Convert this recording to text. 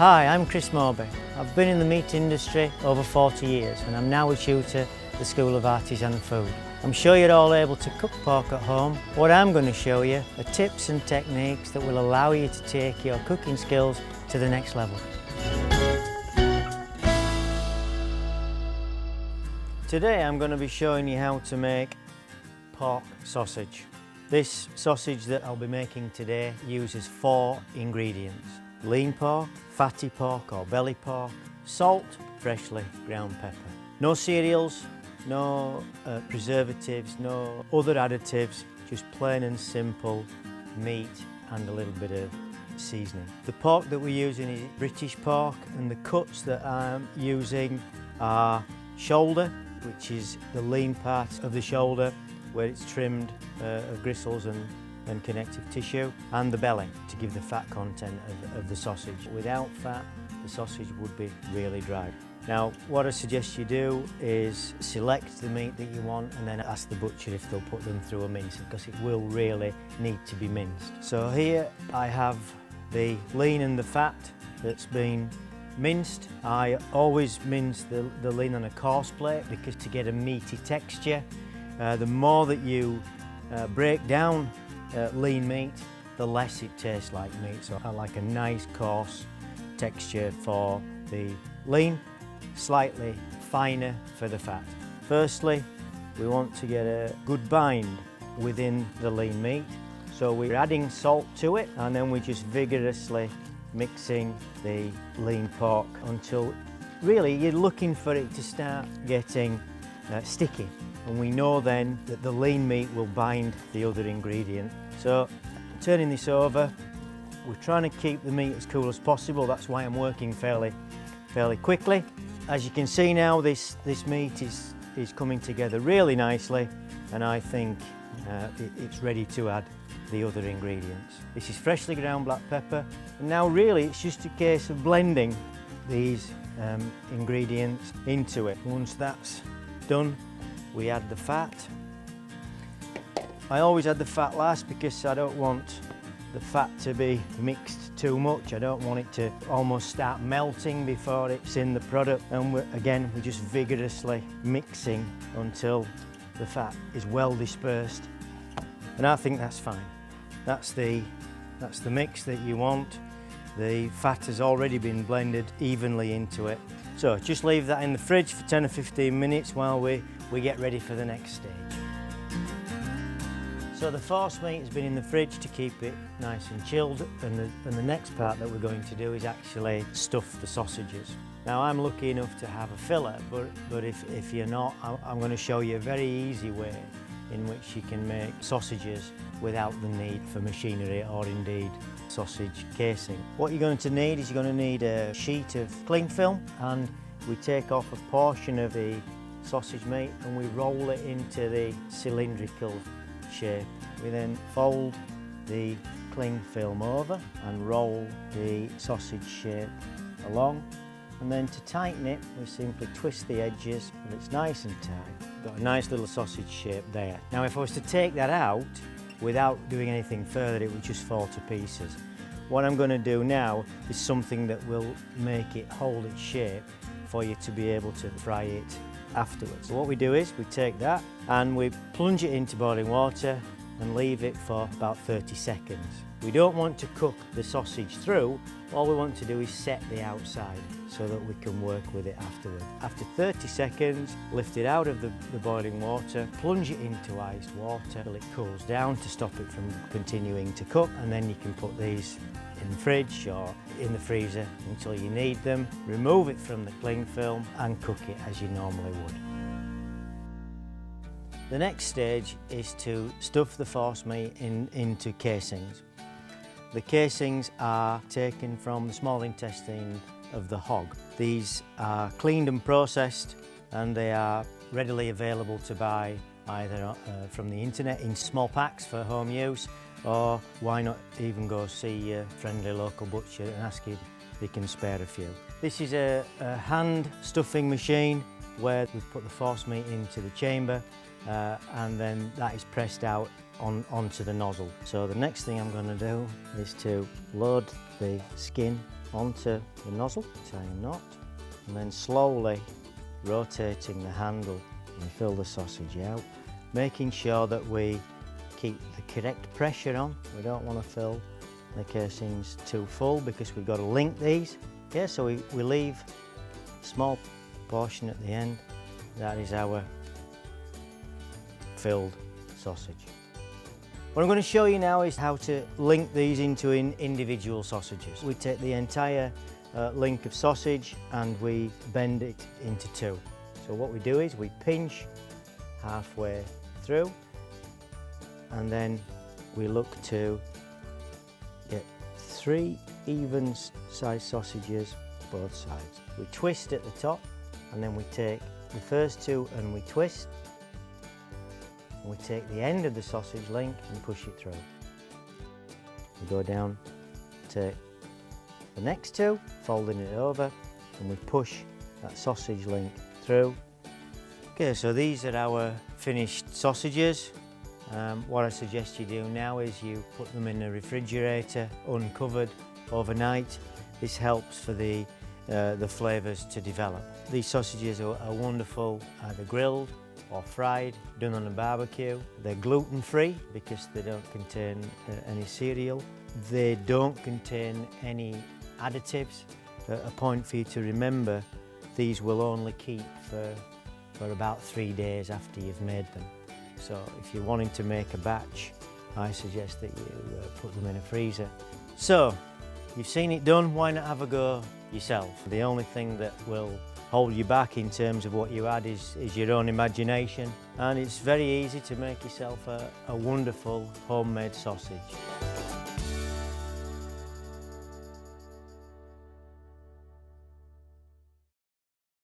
Hi, I'm Chris Moorby. I've been in the meat industry over 40 years and I'm now a tutor at the School of Artisan Food. I'm sure you're all able to cook pork at home. What I'm going to show you are tips and techniques that will allow you to take your cooking skills to the next level. Today I'm going to be showing you how to make pork sausage. This sausage that I'll be making today uses 4 ingredients: lean pork, fatty pork or belly pork, salt, freshly ground pepper. No cereals, no preservatives, no other additives, just plain and simple meat and a little bit of seasoning. The pork that we're using is British pork, and the cuts that I'm using are shoulder, which is the lean part of the shoulder where it's trimmed of gristles and connective tissue, and the belly to give the fat content of the sausage. Without fat, the sausage would be really dry. Now, what I suggest you do is select the meat that you want and then ask the butcher if they'll put them through a mincer, because it will really need to be minced. So here I have the lean and the fat that's been minced. I always mince the lean on a coarse plate because to get a meaty texture, the more that you break down lean meat, the less it tastes like meat. So I like a nice coarse texture for the lean, slightly finer for the fat. Firstly, we want to get a good bind within the lean meat. So we're adding salt to it and then we're just vigorously mixing the lean pork until really you're looking for it to start getting sticky. And we know then that the lean meat will bind the other ingredient. So turning this over, we're trying to keep the meat as cool as possible. That's why I'm working fairly quickly. As you can see now, this meat is coming together really nicely, and I think it's ready to add the other ingredients. This is freshly ground black pepper, and now really it's just a case of blending these ingredients into it. Once that's done, we add the fat. I always add the fat last because I don't want the fat to be mixed too much. I don't want it to almost start melting before it's in the product. And we're just vigorously mixing until the fat is well dispersed. And I think that's fine. That's the mix that you want. The fat has already been blended evenly into it. So just leave that in the fridge for 10 or 15 minutes while we get ready for the next stage. So the force meat has been in the fridge to keep it nice and chilled, and the next part that we're going to do is actually stuff the sausages. Now I'm lucky enough to have a filler, but if you're not, I'm going to show you a very easy way in which you can make sausages without the need for machinery or indeed sausage casing. What you're going to need is you're going to need a sheet of cling film, and we take off a portion of the sausage meat and we roll it into the cylindrical shape. We then fold the cling film over and roll the sausage shape along, and then to tighten it we simply twist the edges and it's nice and tight. Got a nice little sausage shape there. Now if I was to take that out without doing anything further, it would just fall to pieces. What I'm going to do now is something that will make it hold its shape for you to be able to fry it afterwards. So what we do is we take that and we plunge it into boiling water and leave it for about 30 seconds. We don't want to cook the sausage through. All we want to do is set the outside so that we can work with it afterward. After 30 seconds, lift it out of the boiling water, plunge it into iced water till it cools down to stop it from continuing to cook, and then you can put these in the fridge or in the freezer until you need them. Remove it from the cling film and cook it as you normally would. The next stage is to stuff the force meat into casings. The casings are taken from the small intestine of the hog. These are cleaned and processed, and they are readily available to buy either from the internet in small packs for home use, or why not even go see your friendly local butcher and ask if they can spare a few. This is a hand stuffing machine where we put the force meat into the chamber and then that is pressed out onto the nozzle. So the next thing I'm going to do is to load the skin onto the nozzle, tie a knot, and then slowly rotating the handle and fill the sausage out, making sure that we keep the correct pressure on. We don't want to fill the casings too full because we've got to link these. Yeah, so we leave a small portion at the end. That is our filled sausage. What I'm going to show you now is how to link these into individual sausages. We take the entire link of sausage and we bend it into two. So what we do is we pinch halfway through and then we look to get 3 even sized sausages both sides. We twist at the top and then we take the first 2 and we twist. And we take the end of the sausage link and push it through. We go down, take the next 2, folding it over, and we push that sausage link through. Okay, so these are our finished sausages. What I suggest you do now is you put them in the refrigerator, uncovered, overnight. This helps for the flavours to develop. These sausages are wonderful, either grilled or fried, done on a barbecue. They're gluten-free because they don't contain any cereal. They don't contain any additives. A point for you to remember, these will only keep for about 3 days after you've made them. So if you're wanting to make a batch, I suggest that you put them in a freezer. So, you've seen it done, why not have a go yourself? The only thing that will hold you back in terms of what you add is your own imagination, and it's very easy to make yourself a wonderful homemade sausage.